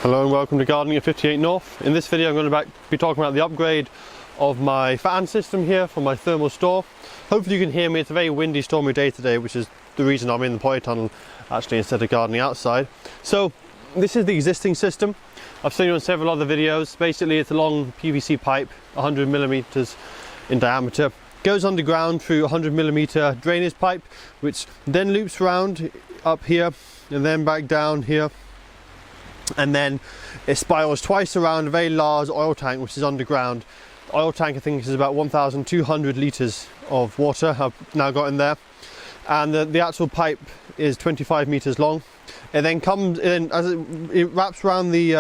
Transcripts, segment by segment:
Hello and welcome to Gardening at 58 North. In this video I'm going to be talking about the upgrade of my fan system here for my thermal store. Hopefully you can hear me. It's a very windy, stormy day today, which is the reason I'm in the polytunnel actually instead of gardening outside. So this is the existing system. I've seen it on several other videos. Basically it's a long PVC pipe, 100 millimeters in diameter. Goes underground through a 100 millimeter drainage pipe, which then loops around up here and then back down here. And then it spirals twice around a very large oil tank which is underground. The oil tank I think is about 1,200 litres of water I've now got in there, and the actual pipe is 25 metres long. It then comes in as it wraps around the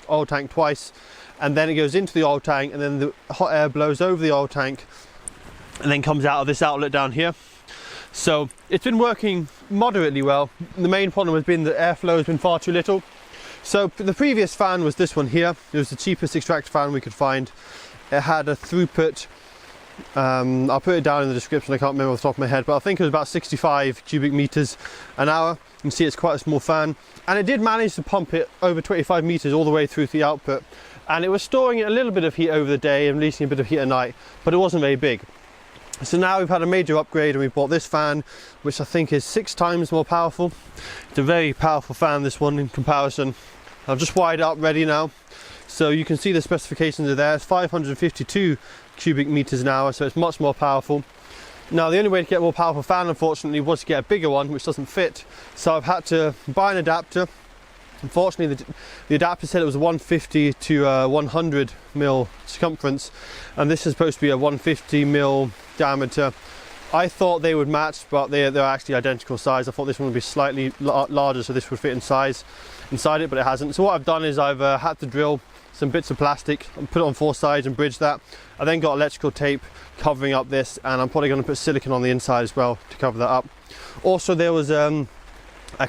oil tank twice, and then it goes into the oil tank, and then the hot air blows over the oil tank and then comes out of this outlet down here. So it's been working moderately well. The main problem has been that airflow has been far too little. So the previous fan was this one here. It was the cheapest extractor fan we could find. It had a throughput, I'll put it down in the description, I can't remember off the top of my head, but I think it was about 65 cubic meters an hour. You can see it's quite a small fan, and it did manage to pump it over 25 meters all the way through to the output, and it was storing a little bit of heat over the day and releasing a bit of heat at night, but it wasn't very big. So now we've had a major upgrade and we bought this fan, which I think is 6 times more powerful. It's a very powerful fan, this one, in comparison. I've just wired it up ready now, so you can see the specifications are there. It's 552 cubic meters an hour, so it's much more powerful. Now the only way to get a more powerful fan, unfortunately, was to get a bigger one, which doesn't fit, so I've had to buy an adapter. Unfortunately the adapter said it was a 150 to 100 mil circumference, and this is supposed to be a 150 mil diameter. I thought they would match, but they're actually identical size. I thought this one would be slightly larger, so this would fit inside it, but it hasn't. So what I've done is I've had to drill some bits of plastic and put it on 4 sides and bridge that. I then got electrical tape covering up this, and I'm probably going to put silicone on the inside as well to cover that up. Also there was a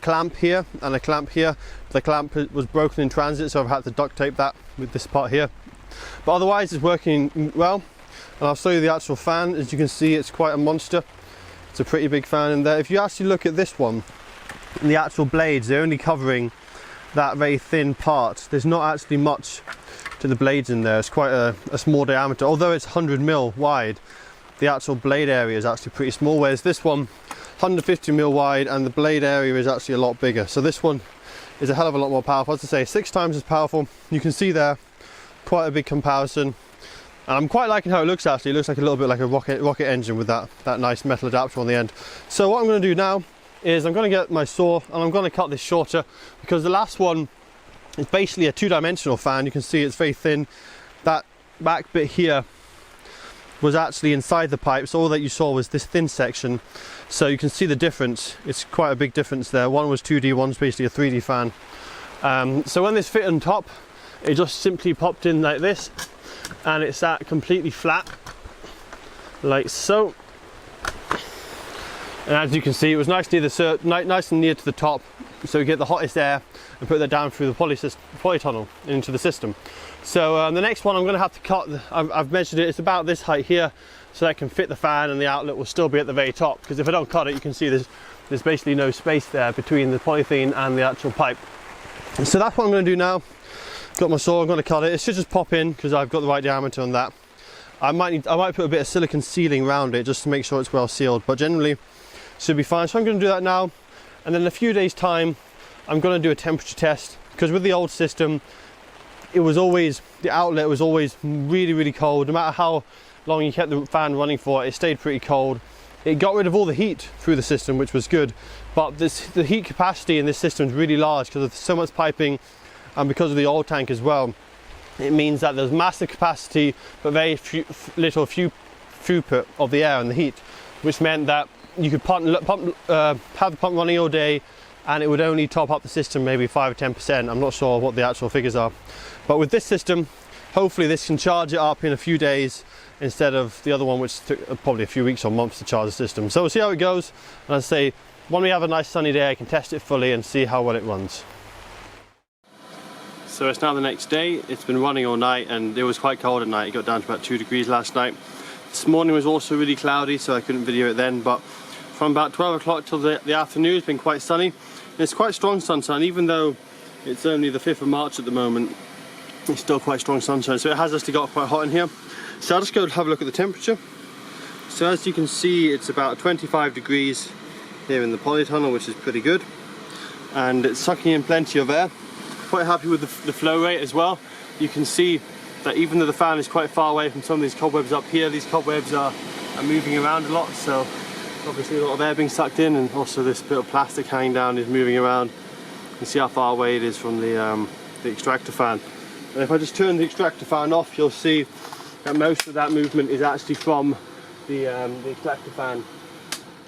clamp here and a clamp here. The clamp was broken in transit, so I've had to duct tape that with this part here. But otherwise it's working well. And I'll show you the actual fan. As you can see, it's quite a monster. It's a pretty big fan in there. If you actually look at this one, the actual blades, they're only covering that very thin part. There's not actually much to the blades in there. It's quite a small diameter. Although it's 100 mil wide, the actual blade area is actually pretty small, whereas this one, 150 mil wide, and the blade area is actually a lot bigger. So this one is a hell of a lot more powerful. As I say, 6 times as powerful. You can see there, quite a big comparison. And I'm quite liking how it looks actually. It looks like a little bit like a rocket engine with that nice metal adapter on the end. So what I'm going to do now is I'm going to get my saw and I'm going to cut this shorter, because the last one is basically a 2-dimensional fan. You can see it's very thin. That back bit here was actually inside the pipe, so all that you saw was this thin section. So you can see the difference. It's quite a big difference there. One was 2D, one's basically a 3D fan. So when this fit on top, it just simply popped in like this, and it sat completely flat like so. And as you can see, it was nice and near to the top, so we get the hottest air and put that down through the polytunnel into the system. So the next one I'm going to have to cut. I've measured it. It's about this height here, so that can fit the fan, and the outlet will still be at the very top, because if I don't cut it, you can see there's basically no space there between the polythene and the actual pipe. So that's what I'm going to do now. Got my saw, I'm going to cut it. It should just pop in because I've got the right diameter on that. I might put a bit of silicone sealing around it just to make sure it's well sealed, but generally it should be fine. So I'm going to do that now, and then in a few days time I'm going to do a temperature test, because with the old system the outlet was always really cold. No matter how long you kept the fan running for, it stayed pretty cold. It got rid of all the heat through the system, which was good, but the heat capacity in this system is really large because of so much piping. And because of the oil tank as well, it means that there's massive capacity but very little throughput of the air and the heat, which meant that you could have the pump running all day and it would only top up the system maybe 5 or 10%. I'm not sure what the actual figures are, but with this system, hopefully this can charge it up in a few days instead of the other one, which took probably a few weeks or months to charge the system. So we'll see how it goes, and as I say, when we have a nice sunny day I can test it fully and see how well it runs. So it's now the next day. It's been running all night and it was quite cold at night. It got down to about 2 degrees last night. This morning was also really cloudy, so I couldn't video it then, but from about 12 o'clock till the afternoon it's been quite sunny. And it's quite strong sunshine, even though It's only the 5th of March at the moment. It's still quite strong sunshine, so it has actually got quite hot in here. So I'll just go have a look at the temperature. So as you can see, it's about 25 degrees here in the polytunnel, which is pretty good. And it's sucking in plenty of air. Quite happy with the flow rate as well. You can see that even though the fan is quite far away from some of these cobwebs up here, these cobwebs are moving around a lot, so obviously a lot of air being sucked in, and also this bit of plastic hanging down is moving around. You can see how far away it is from the extractor fan. And if I just turn the extractor fan off, you'll see that most of that movement is actually from the extractor fan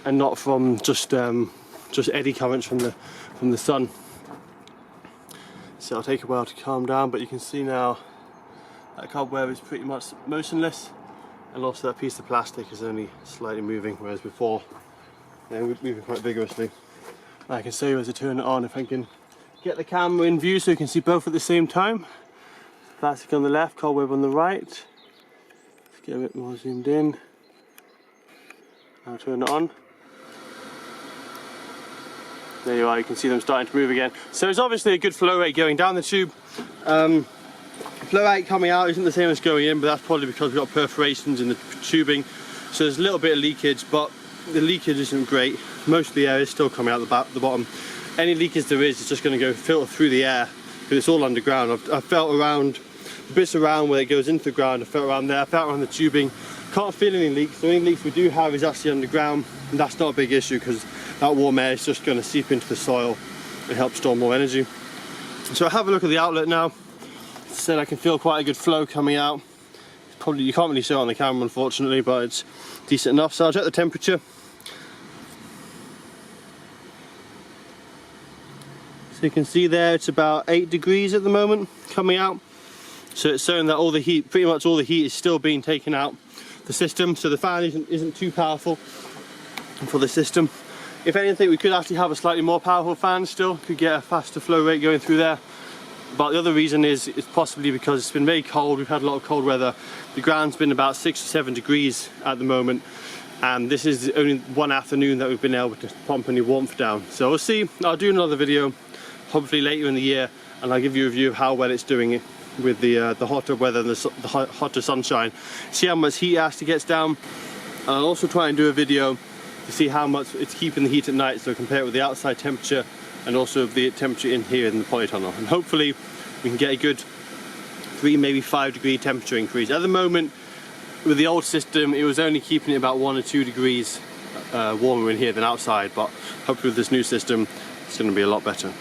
and not from just eddy currents from the sun. So it'll take a while to calm down, but you can see now that cobweb is pretty much motionless, and also that piece of plastic is only slightly moving, whereas before they were moving quite vigorously. I can show you as I turn it on, if I can get the camera in view so you can see both at the same time. Plastic on the left, cobweb on the right. Let's get a bit more zoomed in. Now turn it on. There you are, you can see them starting to move again. So it's obviously a good flow rate going down the tube. Flow rate coming out isn't the same as going in, but that's probably because we've got perforations in the tubing. So there's a little bit of leakage, but the leakage isn't great. Most of the air is still coming out the bottom. Any leakage there is just going to go filter through the air, because it's all underground. I've felt around, the bits around where it goes into the ground, I felt around there, I felt around the tubing. Can't feel any leaks. The only leaks we do have is actually underground, and that's not a big issue because that warm air is just going to seep into the soil and help store more energy. So I have a look at the outlet now. As I said, I can feel quite a good flow coming out. Probably you can't really show it on the camera, unfortunately, but it's decent enough. So I'll check the temperature. So you can see there it's about 8 degrees at the moment coming out. So it's showing that all the heat, pretty much all the heat, is still being taken out the system. So the fan isn't too powerful for the system. If anything, we could actually have a slightly more powerful fan still, could get a faster flow rate going through there. But the other reason is it's possibly because it's been very cold. We've had a lot of cold weather. The ground's been about 6 or 7 degrees at the moment, and this is only one afternoon that we've been able to pump any warmth down. So we'll see. I'll do another video hopefully later in the year, and I'll give you a review of how well it's doing it with the hotter weather and the hotter sunshine. See how much heat actually gets down. And I'll also try and do a video to see how much it's keeping the heat at night, so compare it with the outside temperature and also the temperature in here in the polytunnel. And hopefully we can get a good 3, maybe 5 degree temperature increase. At the moment, with the old system, it was only keeping it about 1 or 2 degrees warmer in here than outside, but hopefully with this new system, it's going to be a lot better.